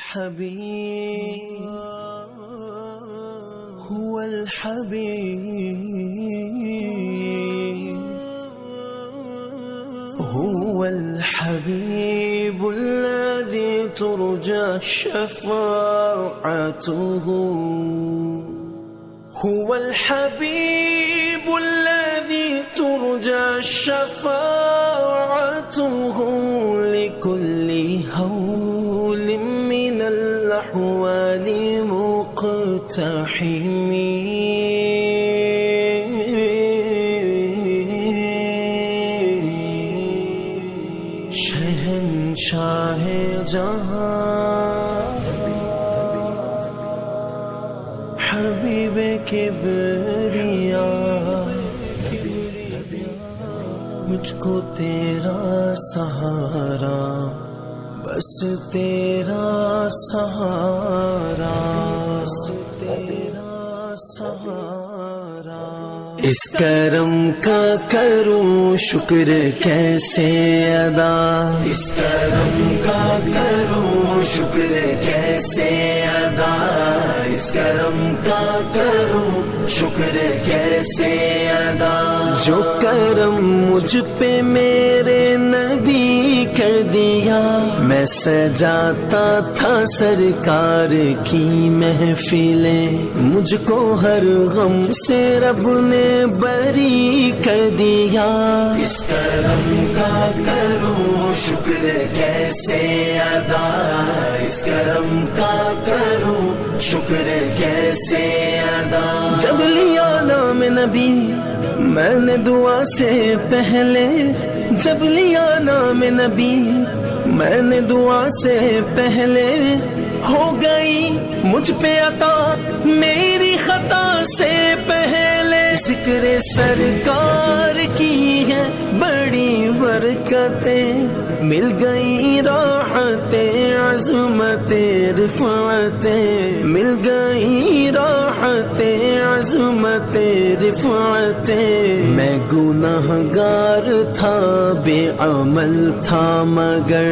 الحبيب هو الحبيب هو الحبيب الذي ترجى شفاعته هو الحبيب الذي ترجى شفاعته لكل هول من الأحوال مقتحم شہنشاہ جہاں حبیب کبریاء مجھ کو تیرا سہارا بس تیرا سہارا تیرا سہارا اس کرم کا کروں شکر کیسے ادا اس کرم کا کروں شکر کیسے ادا اس کرم کا کروں شکر کیسے ادا جو کرم مجھ پہ میرے نبی کر دیا میں سجاتا تھا سرکار کی محفلیں مجھ کو ہر غم سے رب نے بری کر دیا اس کرم کا کروں شکر کیسے ادا اس کرم کا کروں شکر کیسے ادا جب لیا نام نبی میں نے دعا سے پہلے جب لیا نام نبی میں نے دعا سے پہلے ہو گئی مجھ پہ عطا میری خطا سے پہلے ذکر سرکار کی ہے بڑی برکتیں مل گئی راحتیں عظمتیں رفعتیں مل گئی راحتیں عظمتیں رفعتیں میں گناہگار تھا بے عمل تھا مگر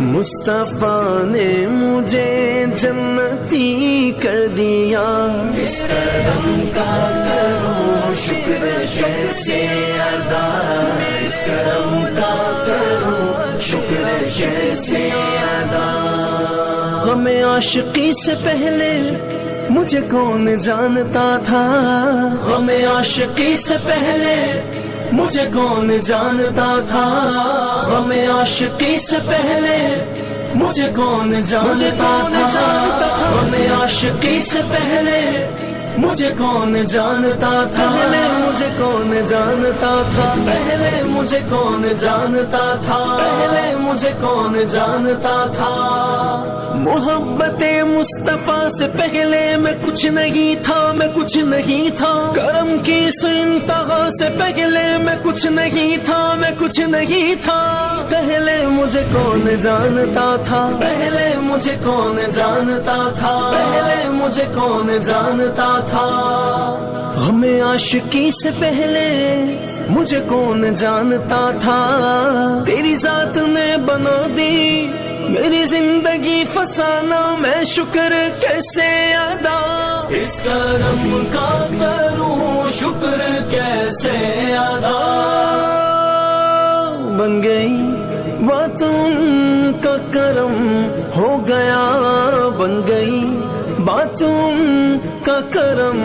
مصطفیٰ نے مجھے جنتی کر دیا اس کرم کا کروں شکر کیسے ادا اس کرم کا کروں شکر کیسے ادا غم عاشقی سے پہلے مجھے کون جانتا تھا غم عاشقی سے پہلے مجھے کون جانتا تھا غم عاشقی سے پہلے مجھے کون جانتا تھا غم عاشقی سے پہلے مجھے کون جانتا تھا پہلے مجھے کون جانتا تھا پہلے مجھے کون جانتا تھا پہلے مجھے کون جانتا تھا محبت مصطفیٰ سے پہلے میں کچھ نہیں تھا میں کچھ نہیں تھا کرم کی انتہا سے پہلے میں کچھ نہیں تھا میں کچھ نہیں تھا پہلے مجھے کون جانتا تھا پہلے مجھے کون جانتا تھا پہلے مجھے کون جانتا تھا ہمیں عاشقی سے پہلے مجھے کون جانتا تھا تیری ذات نے بنا دی میری زندگی فسانہ میں شکر کیسے ادا اس کرم کا کروں شکر کیسے ادا بن گئی باتوں کا کرم ہو گیا بن گئی باتوں کا کرم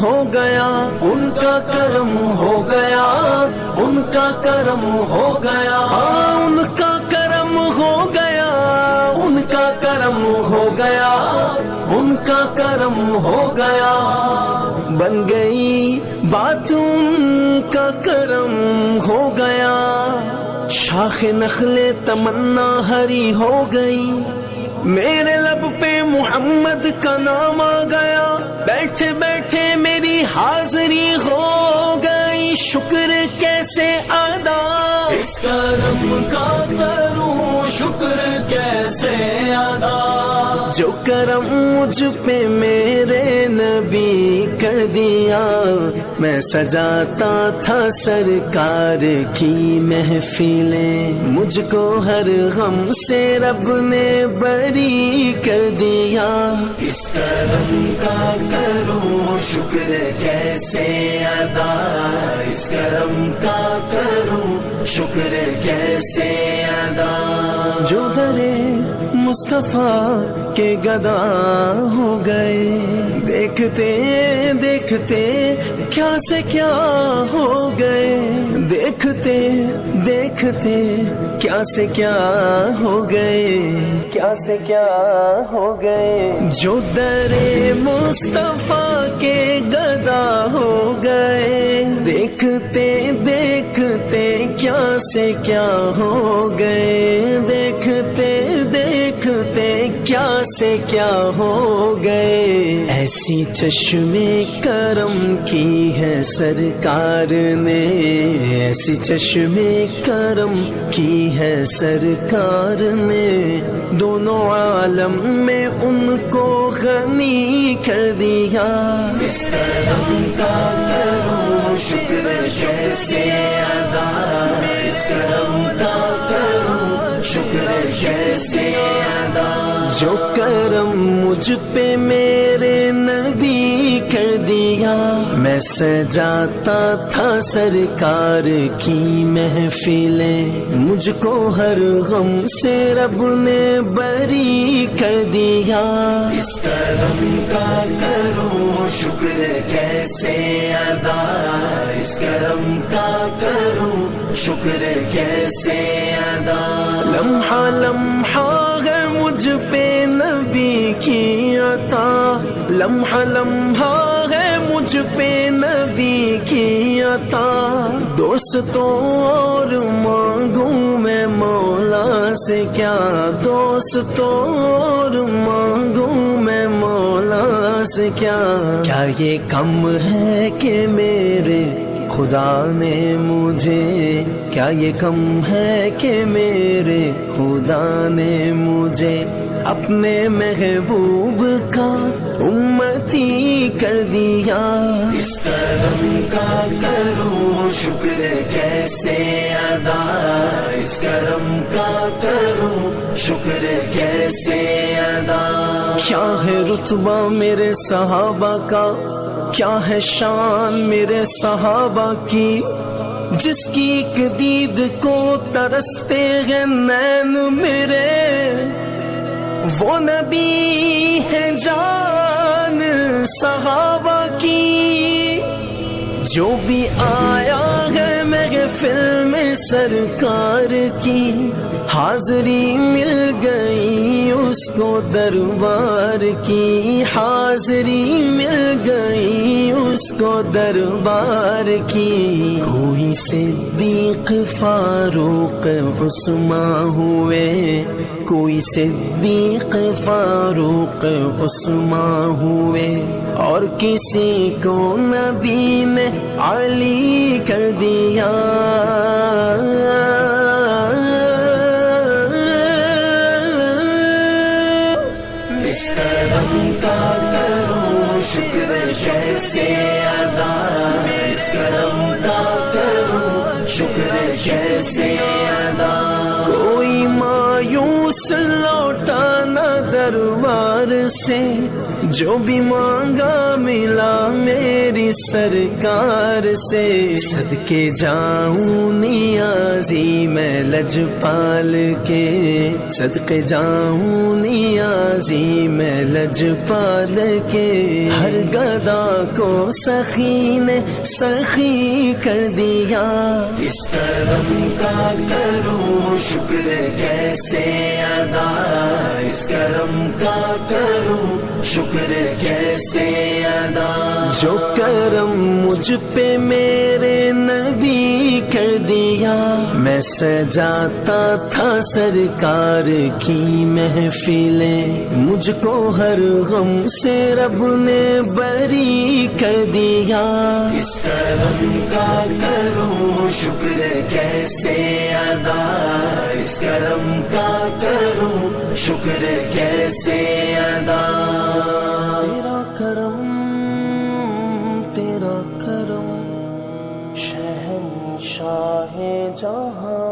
ہو گیا ان کا کرم ہو گیا ان کا کرم ہو گیا ان کا کرم ہو گیا ان کا کرم ہو گیا ان کا کرم ہو گیا بن گئی باتوں کا کرم ہو گیا شاخ نخل تمنا ہری ہو گئی میرے لب پہ محمد کا نام آ گیا بیٹھے بیٹھے میری حاضری ہو گئی شکر کیسے ادا اس کرم کا کروں شکر کیسے ادا جو کرم مجھ پہ میرے نبی کر دیا، میں سجاتا تھا سرکار کی محفلیں، مجھ کو ہر غم سے رب نے بری کر دیا۔ اس کرم کا کروں شکر کیسے ادا، اس کرم کا کروں شکر کیسے ادا۔ جو درے مصطفیٰ کے گدا ہو گئے، دیکھتے دیکھتے کیا سے کیا ہو گئے، دیکھتے دیکھتے کیا سے کیا ہو گئے، کیا سے کیا ہو گئے۔ جو درے مصطفیٰ کے گدا ہو گئے، دیکھتے دیکھتے کیا سے کیا ہو گئے، دیکھتے دیکھتے کیا سے کیا ہو گئے۔ ایسی چشمے کرم کی ہے سرکار نے، ایسی چشمے کرم کی ہے سرکار نے، دونوں عالم میں ان کو غنی کر دیا۔ اس کرم کا کروں شکر کیسے ادا، اس کرم کا کروں شکر کیسے ادا۔ جو کرم مجھ پہ میرے نبی کر دیا، میں سجاتا تھا سرکار کی محفلیں، مجھ کو ہر غم سے رب نے بری کر دیا۔ اس کرم کا کروں شکر کیسے ادا، اس کرم کا کروں شکر کیسے ادا۔ لمحہ لمحہ ہے مجھ پہ نبی کی عطا، لمحہ لمحہ ہے مجھ پہ نبی کی عطا۔ دوستوں اور مانگوں میں مولا سے کیا، دوستوں اور مانگوں میں مولا سے کیا۔ کیا یہ کم ہے کہ میرے خدا نے مجھے، کیا یہ کم ہے کہ میرے خدا نے مجھے اپنے محبوب کا امتی کر دیا۔ اس کرم کا کروں شکر کیسے ادا، اس کرم کا کروں شکر کیسے ادا۔ کیا ہے رتبہ میرے صحابہ کا، کیا ہے شان میرے صحابہ کی، جس کی ایک دید کو ترستے ہیں نین میرے، وہ نبی ہے جان صحابہ کی۔ جو بھی آیا ہے محفل میں سرکار کی، حاضری مل گئی اس کو دربار کی، حاضری مل گئی اس کو دربار کی۔ کوئی صدیق فاروق عثمان ہوئے، کوئی صدیق فاروق عثمان ہوئے، اور کسی کو نبی نے علی کر دیا۔ اس کرم کا کروں شکر کیسے ادا، اس کرم کا کروں شکر کیسے ادا۔ کوئی مایوس لوٹا نہ دربار سے، جو بھی مانگا ملا میری سرکار سے۔ صدقے جاؤں نیازی میں لجپال کے، صدقے جاؤں نیازی میں لجپال کے، ہر گدا کو سخی نے سخی کر دیا۔ اس کرم کا کروں شکر کیسے ادا، اس کرم کا کروں شکر کیسے ادا۔ جو کرم مجھ پہ میرے نبی کر دیا، میں سجاتا تھا سرکار کی محفلیں، مجھ کو ہر غم سے رب نے بری کر دیا۔ اس کرم کا کروں شکر کیسے ادا اس کرم کا کروں شکر کیسے ادا تیرا کرم شہنشاہ جہاں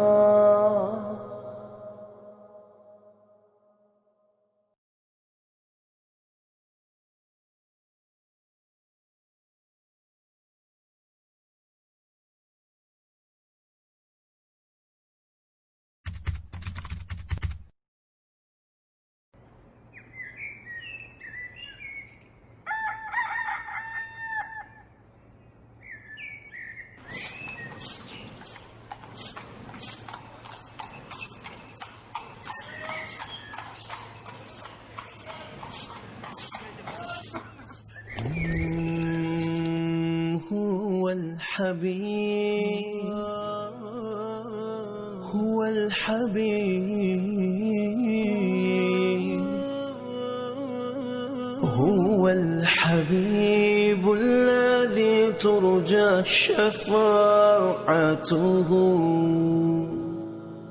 هو الحبيب الذي ترجى شفاعته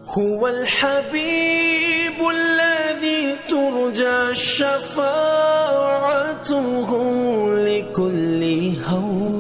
هو الحبيب الذي ترجى شفاعته لكل هول